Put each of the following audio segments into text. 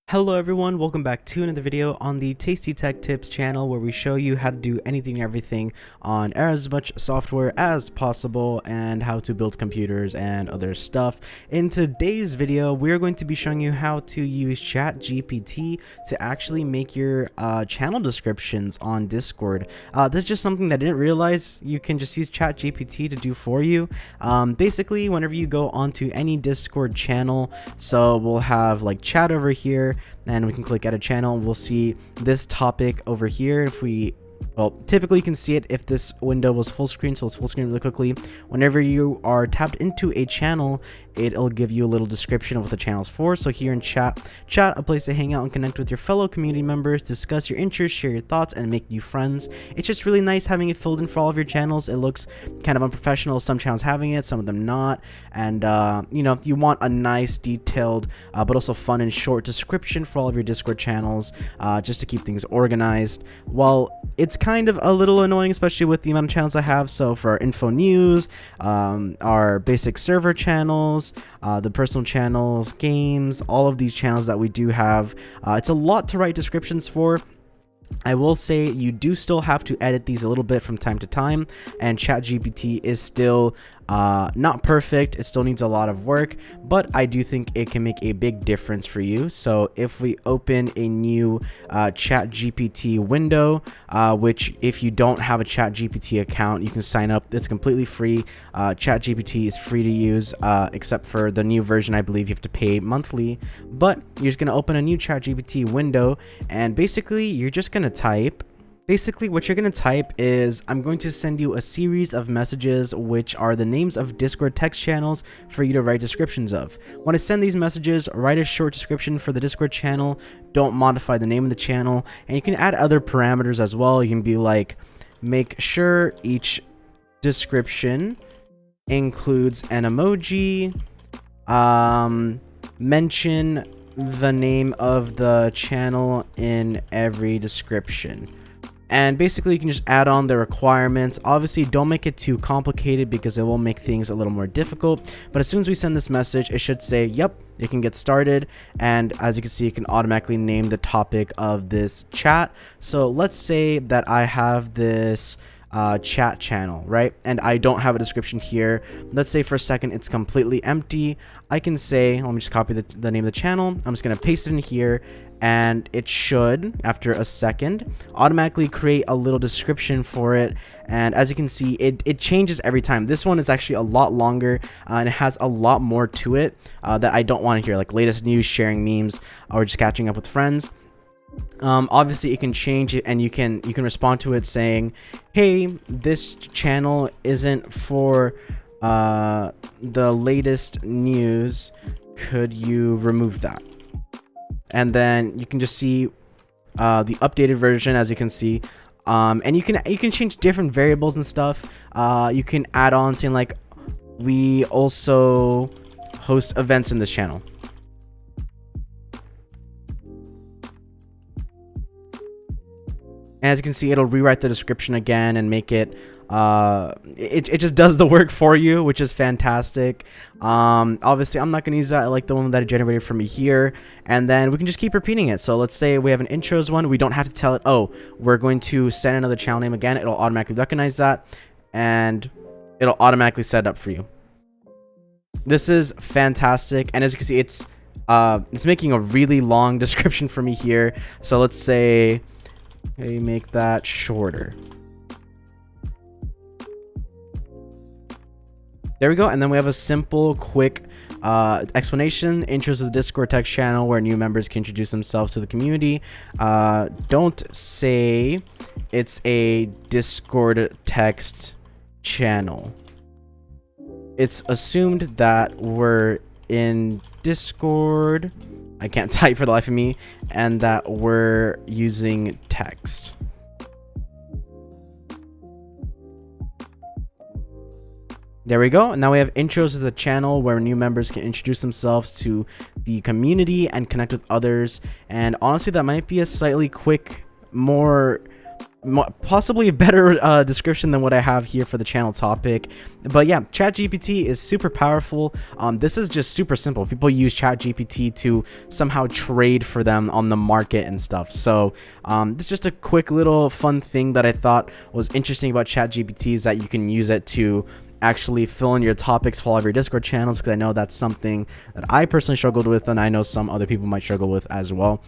Hello everyone, welcome back to another video on the Tasty Tech Tips channel where we show you how to do anything and everything on as much software as possible and how to build computers and other stuff. In today's video, we're going to be showing you how to use ChatGPT to actually make your channel descriptions on Discord. This is just something that I didn't realize you can just use ChatGPT to do for you. Basically, whenever you go onto any Discord channel, so we'll have like chat over here, and we can click add a channel. We'll see this topic over here. If we, well, typically you can see it if this window was full screen, so let's full screen really quickly. Whenever you are tapped into a channel, it'll give you a little description of what the channel is for. So here in chat, a place to hang out and connect with your fellow community members, discuss your interests, share your thoughts, and make new friends. It's just really nice having it filled in for all of your channels. It looks kind of unprofessional, some channels having it, some of them not. And you know, you want a nice, detailed, but also fun and short description for all of your Discord channels, just to keep things organized. Well, it's kind of a little annoying, especially with the amount of channels I have. So for our info news, our basic server channels, the personal channels, games, all of these channels that we do have, it's a lot to write descriptions for. I will say you do still have to edit these a little bit from time to time, and ChatGPT is still not perfect. It still needs a lot of work, but I do think it can make a big difference for you. So if we open a new ChatGPT window, which if you don't have a ChatGPT account, you can sign up. It's completely free. ChatGPT is free to use, except for the new version. I believe you have to pay monthly, but you're just going to open a new ChatGPT window, and basically you're just going to type. Basically, what you're going to type is, I'm going to send you a series of messages which are the names of Discord text channels for you to write descriptions of. When I send these messages, write a short description for the Discord channel. Don't modify the name of the channel. And you can add other parameters as well. You can be like, make sure each description includes an emoji, mention the name of the channel in every description. And basically you can just add on the requirements. Obviously don't make it too complicated because it will make things a little more difficult, but as soon as we send this message, it should say, yep, you can get started. And as you can see, you can automatically name the topic of this chat. So let's say that I have this chat channel, right? And I don't have a description here. Let's say for a second it's completely empty. I can say, let me just copy the name of the channel. I'm just going to paste it in here, and it should, after a second, automatically create a little description for it. And as you can see, it changes every time. This one is actually a lot longer, and it has a lot more to it that I don't want to hear, like latest news, sharing memes, or just catching up with friends. Obviously it can change it, and you can respond to it saying, hey, this channel isn't for the latest news, could you remove that? And then you can just see the updated version, as you can see, and you can change different variables and stuff. You can add on saying like, we also host events in this channel. As you can see, it'll rewrite the description again and make it it just does the work for you, which is fantastic. Obviously I'm not going to use that. I like the one that it generated for me here, and then we can just keep repeating it. So let's say we have an intros one. We don't have to tell it, oh, we're going to send another channel name again. It'll automatically recognize that, and it'll automatically set it up for you. This is fantastic. And as you can see, it's making a really long description for me here. So let's say, okay, make that shorter. There we go. And then we have a simple, quick explanation. Intros to the Discord text channel where new members can introduce themselves to the community. Don't say it's a Discord text channel. It's assumed that we're in Discord. I can't type for the life of me, and that we're using text. There we go. And now we have intros as a channel where new members can introduce themselves to the community and connect with others. And honestly, that might be a slightly quick, more possibly a better description than what I have here for the channel topic. But yeah, ChatGPT is super powerful. This is just super simple. People use ChatGPT to somehow trade for them on the market and stuff. So it's just a quick little fun thing that I thought was interesting about ChatGPT, is that you can use it to actually fill in your topics for all of your Discord channels, because I know that's something that I personally struggled with, and I know some other people might struggle with as well.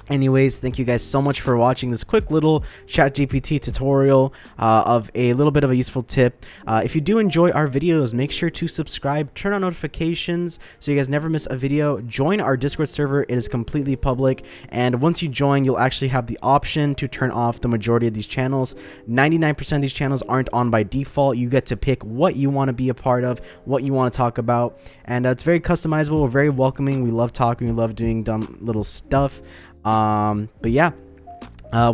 Anyways, thank you guys so much for watching this quick little ChatGPT tutorial of a little bit of a useful tip. If you do enjoy our videos, make sure to subscribe, turn on notifications so you guys never miss a video. Join our Discord server. It is completely public, and once you join, you'll actually have the option to turn off the majority of these channels. 99% of these channels aren't on by default. You get to pick what you want to be a part of, what you want to talk about, and it's very customizable. We're very welcoming. We love talking. We love doing dumb little stuff. But yeah,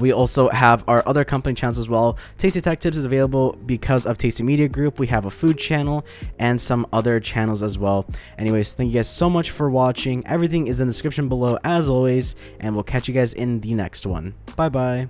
we also have our other company channels as well. Tasty Tech Tips is available because of Tasty Media Group. We have a food channel and some other channels as well. Anyways, thank you guys so much for watching. Everything is in the description below as always, and we'll catch you guys in the next one. Bye bye.